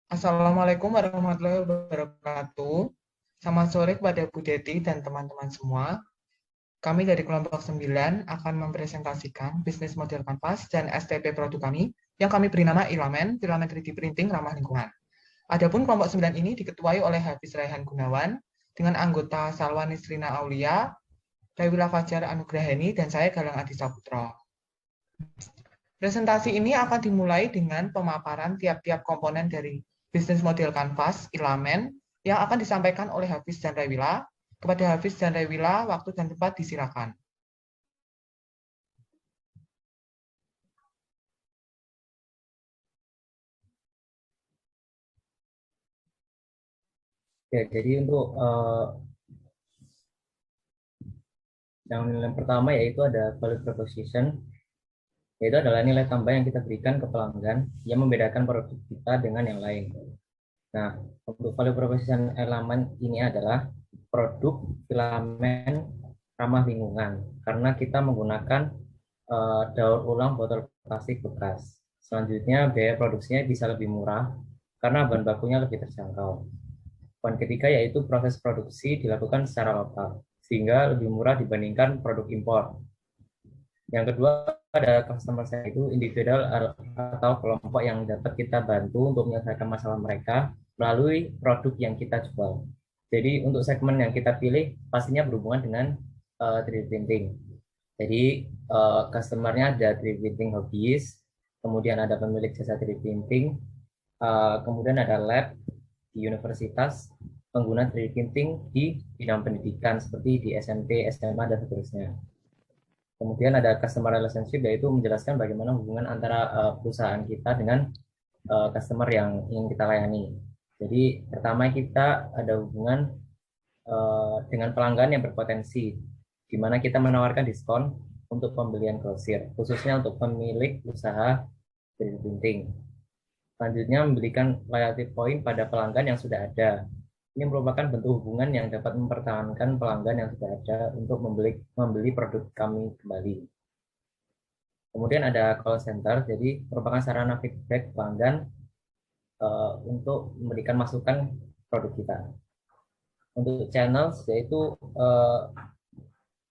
Assalamualaikum warahmatullahi wabarakatuh. Selamat sore kepada Bu Deti dan teman-teman semua. Kami dari kelompok 9 akan mempresentasikan bisnis model kanvas dan STP produk kami yang kami beri nama Ilamen, Filament 3D Printing Ramah Lingkungan. Adapun kelompok 9 ini diketuai oleh Hafiz Raihan Gunawan dengan anggota Salwa Nisrina Aulia, Dawila Fajar Anugraheni, dan saya Galang Adi Saputra. Presentasi ini akan dimulai dengan pemaparan tiap-tiap komponen dari bisnis model kanvas Ilamen yang akan disampaikan oleh Hafiz dan Rewila. Kepada Hafiz dan Rewila, waktu dan tempat disilakan. Ya, jadi untuk yang pertama yaitu ada value proposition, yaitu adalah nilai tambah yang kita berikan ke pelanggan yang membedakan produk kita dengan yang lain. Nah, untuk value proposition elemen ini adalah produk filamen ramah lingkungan karena kita menggunakan daur ulang botol plastik bekas. Selanjutnya, biaya produksinya bisa lebih murah karena bahan bakunya lebih terjangkau. Poin ketiga yaitu proses produksi dilakukan secara lokal, sehingga lebih murah dibandingkan produk impor. Yang kedua, ada customer saya itu individual atau kelompok yang dapat kita bantu untuk menyelesaikan masalah mereka melalui produk yang kita jual. Jadi untuk segmen yang kita pilih pastinya berhubungan dengan 3D printing. Jadi customer-nya ada 3D printing hobbyist, kemudian ada pemilik jasa 3D printing, kemudian ada lab di universitas, pengguna 3D printing di bidang pendidikan seperti di SMP, SMA, dan seterusnya. Kemudian ada customer relationship, yaitu menjelaskan bagaimana hubungan antara perusahaan kita dengan customer yang ingin kita layani. Jadi pertama kita ada hubungan dengan pelanggan yang berpotensi, di mana kita menawarkan diskon untuk pembelian grosir, khususnya untuk pemilik usaha 3D printing. Selanjutnya memberikan loyalty point pada pelanggan yang sudah ada. Ini merupakan bentuk hubungan yang dapat mempertahankan pelanggan yang sudah ada untuk membeli produk kami kembali. Kemudian ada call center, jadi merupakan sarana feedback pelanggan untuk memberikan masukan produk kita. Untuk channels, yaitu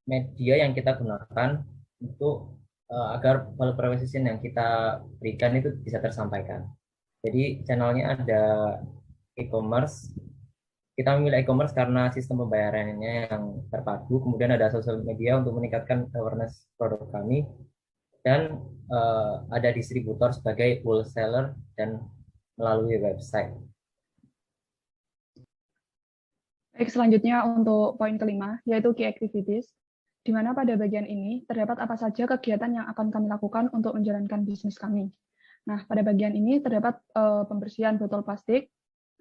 media yang kita gunakan untuk agar value proposition yang kita berikan itu bisa tersampaikan. Jadi channelnya ada e-commerce. Kita memilih e-commerce karena sistem pembayarannya yang terpadu. Kemudian ada sosial media untuk meningkatkan awareness produk kami. Dan ada distributor sebagai wholesaler dan melalui website. Baik, selanjutnya untuk poin kelima, yaitu key activities, di mana pada bagian ini terdapat apa saja kegiatan yang akan kami lakukan untuk menjalankan bisnis kami. Nah, pada bagian ini terdapat pembersihan botol plastik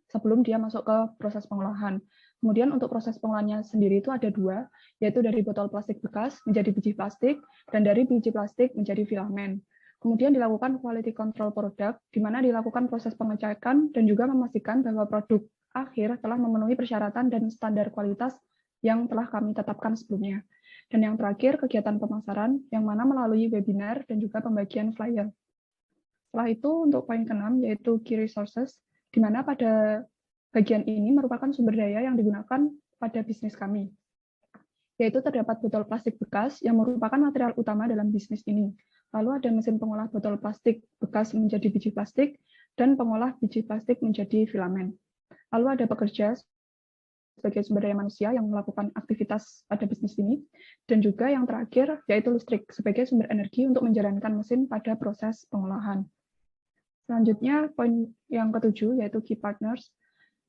sebelum dia masuk ke proses pengolahan. Kemudian untuk proses pengolahannya sendiri itu ada dua, yaitu dari botol plastik bekas menjadi biji plastik, dan dari biji plastik menjadi filamen. Kemudian dilakukan quality control produk, di mana dilakukan proses pengecekan dan juga memastikan bahwa produk akhir telah memenuhi persyaratan dan standar kualitas yang telah kami tetapkan sebelumnya. Dan yang terakhir, kegiatan pemasaran, yang mana melalui webinar dan juga pembagian flyer. Setelah itu, untuk poin ke-6, yaitu key resources, di mana pada bagian ini merupakan sumber daya yang digunakan pada bisnis kami. Yaitu terdapat botol plastik bekas yang merupakan material utama dalam bisnis ini. Lalu ada mesin pengolah botol plastik bekas menjadi biji plastik, dan pengolah biji plastik menjadi filamen. Lalu ada pekerja sebagai sumber daya manusia yang melakukan aktivitas pada bisnis ini, dan juga yang terakhir yaitu listrik sebagai sumber energi untuk menjalankan mesin pada proses pengolahan. Selanjutnya, poin yang ke-7 yaitu key partners,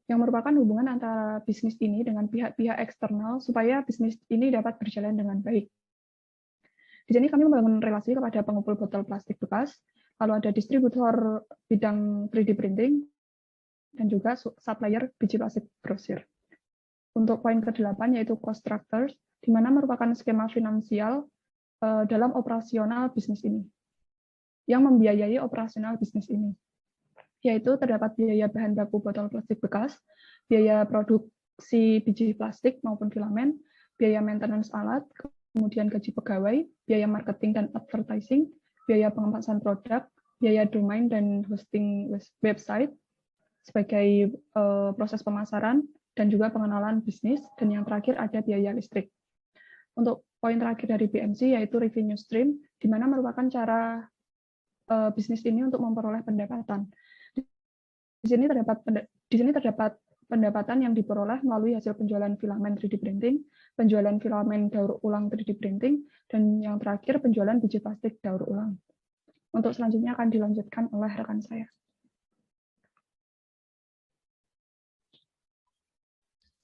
yang merupakan hubungan antara bisnis ini dengan pihak-pihak eksternal supaya bisnis ini dapat berjalan dengan baik. Di sini kami membangun relasi kepada pengumpul botol plastik bekas, lalu ada distributor bidang 3D printing, dan juga supplier biji plastik grosir. Untuk poin ke-8 yaitu cost structures, di mana merupakan skema finansial dalam operasional bisnis ini, yang membiayai operasional bisnis ini, yaitu terdapat biaya bahan baku botol plastik bekas, biaya produksi biji plastik maupun filamen, biaya maintenance alat, kemudian gaji pegawai, biaya marketing dan advertising, biaya pengemasan produk, biaya domain dan hosting website, sebagai proses pemasaran dan juga pengenalan bisnis, dan yang terakhir ada biaya listrik. Untuk poin terakhir dari BMC yaitu revenue stream, di mana merupakan cara bisnis ini untuk memperoleh pendapatan. Di sini terdapat pendapatan yang diperoleh melalui hasil penjualan filamen 3D printing, penjualan filamen daur ulang 3D printing, dan yang terakhir penjualan biji plastik daur ulang. Untuk selanjutnya akan dilanjutkan oleh rekan saya.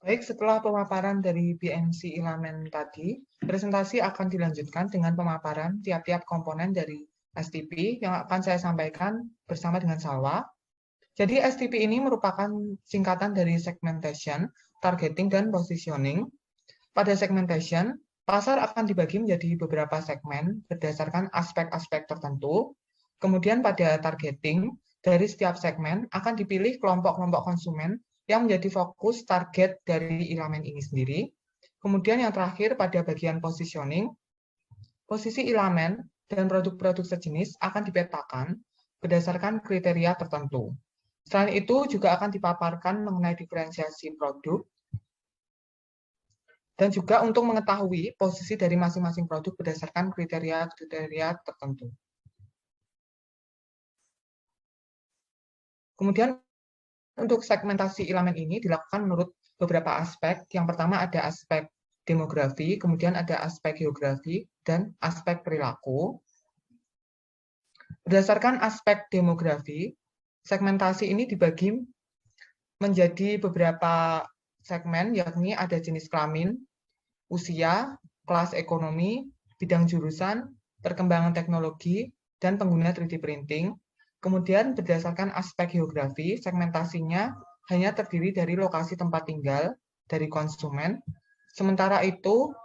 Baik, setelah pemaparan dari BMC Ilamen tadi, presentasi akan dilanjutkan dengan pemaparan tiap-tiap komponen dari STP yang akan saya sampaikan bersama dengan Salwa. Jadi STP ini merupakan singkatan dari segmentation, targeting, dan positioning. Pada segmentation, pasar akan dibagi menjadi beberapa segmen berdasarkan aspek-aspek tertentu. Kemudian pada targeting, dari setiap segmen akan dipilih kelompok-kelompok konsumen yang menjadi fokus target dari Ilamen ini sendiri. Kemudian yang terakhir pada bagian positioning, posisi Ilamen dan produk-produk sejenis akan dipetakan berdasarkan kriteria tertentu. Selain itu juga akan dipaparkan mengenai diferensiasi produk dan juga untuk mengetahui posisi dari masing-masing produk berdasarkan kriteria-kriteria tertentu. Kemudian untuk segmentasi Ilamen ini dilakukan menurut beberapa aspek. Yang pertama ada aspek demografi, kemudian ada aspek geografi, dan aspek perilaku. Berdasarkan aspek demografi, segmentasi ini dibagi menjadi beberapa segmen, yakni ada jenis kelamin, usia, kelas ekonomi, bidang jurusan, perkembangan teknologi, dan pengguna 3D printing. Kemudian berdasarkan aspek geografi, segmentasinya hanya terdiri dari lokasi tempat tinggal dari konsumen. Sementara itu,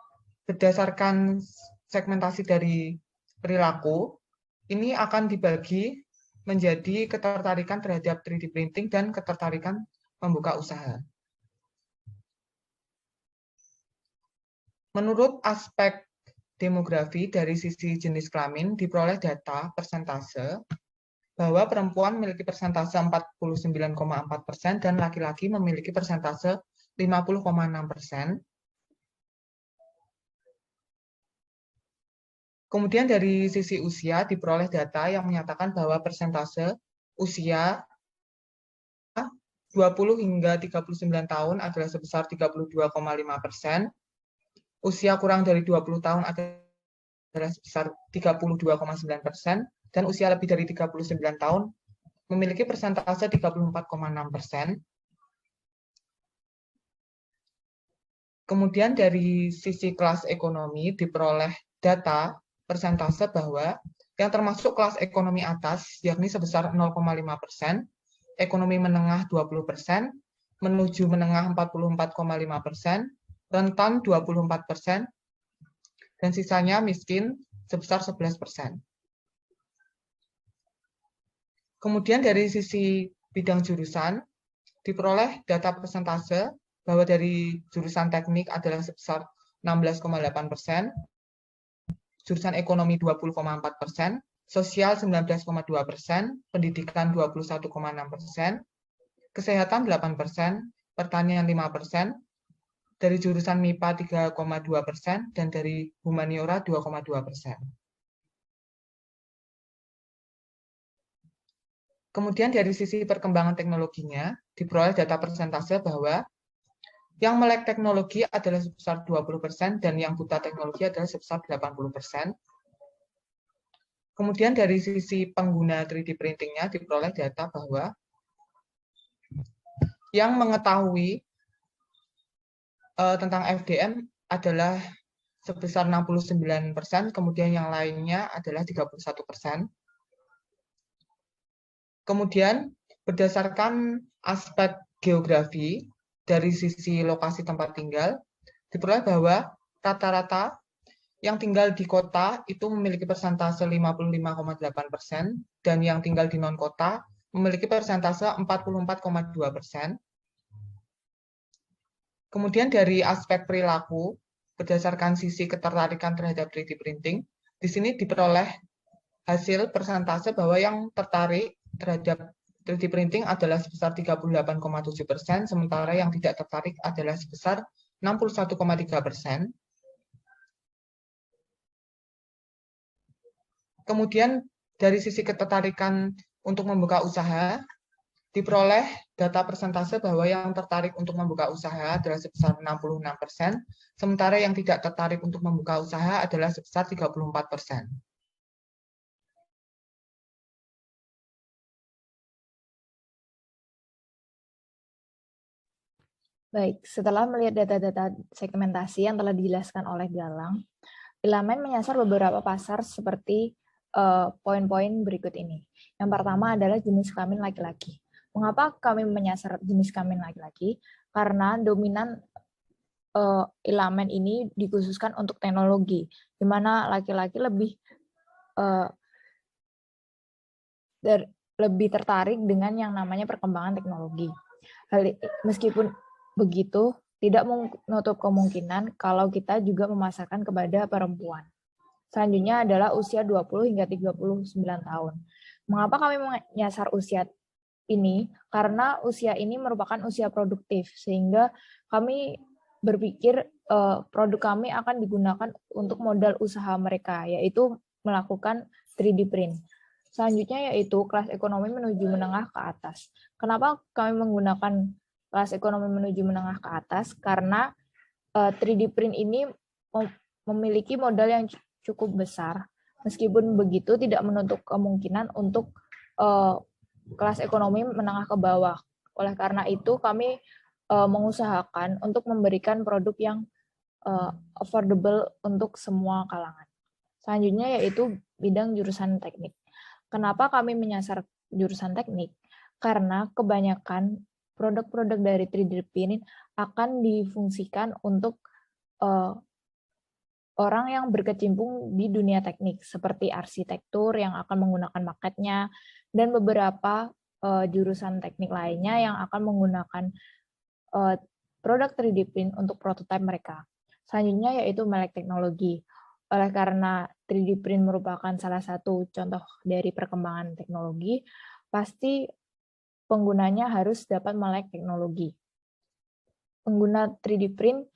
berdasarkan segmentasi dari perilaku, ini akan dibagi menjadi ketertarikan terhadap 3D printing dan ketertarikan membuka usaha. Menurut aspek demografi dari sisi jenis kelamin, diperoleh data persentase bahwa perempuan memiliki persentase 49,4% dan laki-laki memiliki persentase 50,6%. Kemudian dari sisi usia diperoleh data yang menyatakan bahwa persentase usia 20 hingga 39 tahun adalah sebesar 32,5%, usia kurang dari 20 tahun adalah sebesar 32,9%, dan usia lebih dari 39 tahun memiliki persentase 34,6%. Kemudian dari sisi kelas ekonomi diperoleh data persentase bahwa yang termasuk kelas ekonomi atas yakni sebesar 0,5%, ekonomi menengah 20%, menuju menengah 44,5%, rentan 24%, dan sisanya miskin sebesar 11%. Kemudian dari sisi bidang jurusan, diperoleh data persentase bahwa dari jurusan teknik adalah sebesar 16,8%, jurusan ekonomi 20,4%, sosial 19,2%, pendidikan 21,6%, kesehatan 8%, pertanian 5%, dari jurusan MIPA 3,2%, dan dari humaniora 2,2%. Kemudian dari sisi perkembangan teknologinya, diperoleh data persentase bahwa yang melek teknologi adalah sebesar 20% dan yang buta teknologi adalah sebesar 80%. Kemudian dari sisi pengguna 3D printing-nya diperoleh data bahwa yang mengetahui tentang FDM adalah sebesar 69%, kemudian yang lainnya adalah 31%. Kemudian berdasarkan aspek geografi dari sisi lokasi tempat tinggal, diperoleh bahwa rata-rata yang tinggal di kota itu memiliki persentase 55,8% dan yang tinggal di non-kota memiliki persentase 44,2%. Kemudian dari aspek perilaku, berdasarkan sisi ketertarikan terhadap 3D printing, di sini diperoleh hasil persentase bahwa yang tertarik terhadap 3D printing adalah sebesar 38,7%, sementara yang tidak tertarik adalah sebesar 61,3%. Kemudian dari sisi ketertarikan untuk membuka usaha, diperoleh data persentase bahwa yang tertarik untuk membuka usaha adalah sebesar 66%, sementara yang tidak tertarik untuk membuka usaha adalah sebesar 34%. Baik, setelah melihat data-data segmentasi yang telah dijelaskan oleh Galang, Ilamen menyasar beberapa pasar seperti poin-poin berikut ini. Yang pertama adalah jenis kelamin laki-laki. Mengapa kami menyasar jenis kelamin laki-laki? Karena dominan Ilamen ini dikhususkan untuk teknologi, di mana laki-laki lebih tertarik dengan yang namanya perkembangan teknologi. Meskipun begitu, tidak menutup kemungkinan kalau kita juga memasarkan kepada perempuan. Selanjutnya adalah usia 20 hingga 39 tahun. Mengapa kami menyasar usia ini? Karena usia ini merupakan usia produktif, sehingga kami berpikir produk kami akan digunakan untuk modal usaha mereka, yaitu melakukan 3D print. Selanjutnya yaitu kelas ekonomi menuju menengah ke atas. Kenapa kami menggunakan kelas ekonomi menuju menengah ke atas? Karena 3D print ini memiliki modal yang cukup besar. Meskipun begitu, tidak menutup kemungkinan untuk kelas ekonomi menengah ke bawah. Oleh karena itu, kami mengusahakan untuk memberikan produk yang affordable untuk semua kalangan. Selanjutnya yaitu bidang jurusan teknik. Kenapa kami menyasar jurusan teknik? Karena kebanyakan produk-produk dari 3D print akan difungsikan untuk orang yang berkecimpung di dunia teknik, seperti arsitektur yang akan menggunakan maketnya, dan beberapa jurusan teknik lainnya yang akan menggunakan produk 3D print untuk prototipe mereka. Selanjutnya yaitu melek teknologi. Oleh karena 3D print merupakan salah satu contoh dari perkembangan teknologi, pasti penggunanya harus dapat melek teknologi. Pengguna 3D print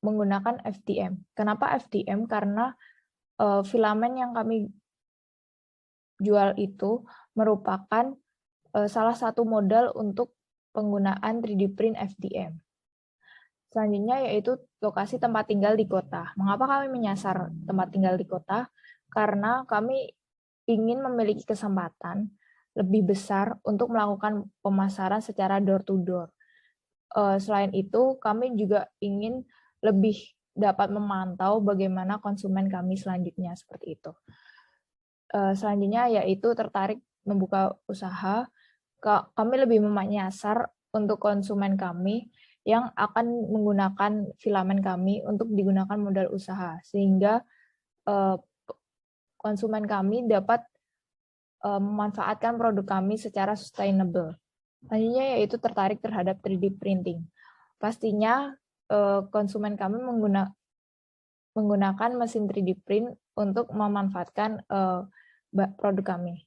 menggunakan FDM. Kenapa FDM? Karena filamen yang kami jual itu merupakan salah satu modal untuk penggunaan 3D print FDM. Selanjutnya yaitu lokasi tempat tinggal di kota. Mengapa kami menyasar tempat tinggal di kota? Karena kami ingin memiliki kesempatan lebih besar untuk melakukan pemasaran secara door to door. Selain itu, kami juga ingin lebih dapat memantau bagaimana konsumen kami selanjutnya seperti itu. Selanjutnya yaitu tertarik membuka usaha. Kami lebih menyasar untuk konsumen kami yang akan menggunakan filamen kami untuk digunakan modal usaha, sehingga konsumen kami dapat memanfaatkan produk kami secara sustainable. Selanjutnya yaitu tertarik terhadap 3D printing. Pastinya konsumen kami menggunakan mesin 3D print untuk memanfaatkan produk kami.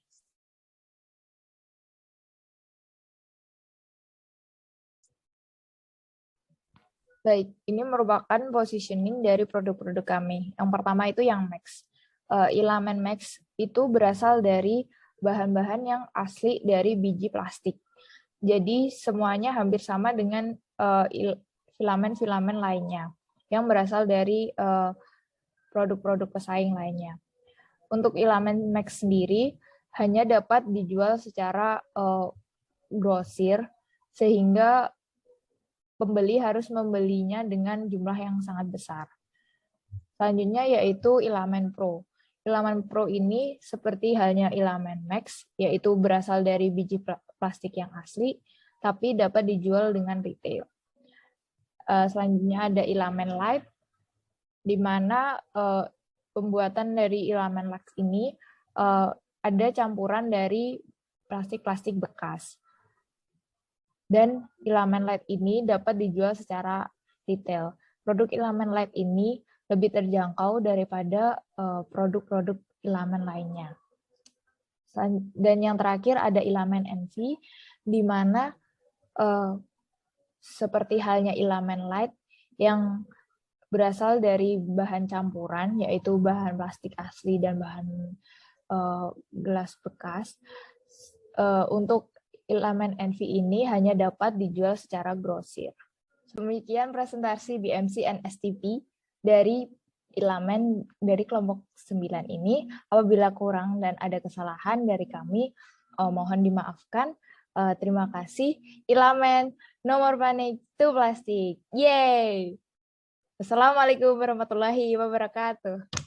Baik, ini merupakan positioning dari produk-produk kami. Yang pertama itu yang Max. Ilamen Max itu berasal dari bahan-bahan yang asli dari biji plastik. Jadi semuanya hampir sama dengan filamen-filamen lainnya yang berasal dari produk-produk pesaing lainnya. Untuk Ilamen Max sendiri hanya dapat dijual secara grosir, sehingga pembeli harus membelinya dengan jumlah yang sangat besar. Selanjutnya yaitu Ilamen Pro. Ilamen Pro ini seperti halnya Ilamen Max, yaitu berasal dari biji plastik yang asli, tapi dapat dijual dengan retail. Selanjutnya ada Ilamen Light, di mana pembuatan dari Ilamen Light ini ada campuran dari plastik-plastik bekas. Dan Ilamen Light ini dapat dijual secara retail. Produk Ilamen Light ini lebih terjangkau daripada produk-produk Ilamen lainnya. Dan yang terakhir ada ilamen NV, di mana seperti halnya ilamen light yang berasal dari bahan campuran, yaitu bahan plastik asli dan bahan gelas bekas. Untuk ilamen NV ini hanya dapat dijual secara grosir. Demikian presentasi BMC and STP dari ilamen dari kelompok 9 ini. Apabila kurang dan ada kesalahan dari kami, mohon dimaafkan. Terima kasih. Ilamen nomor panik to plastik. Yeay! Assalamualaikum warahmatullahi wabarakatuh.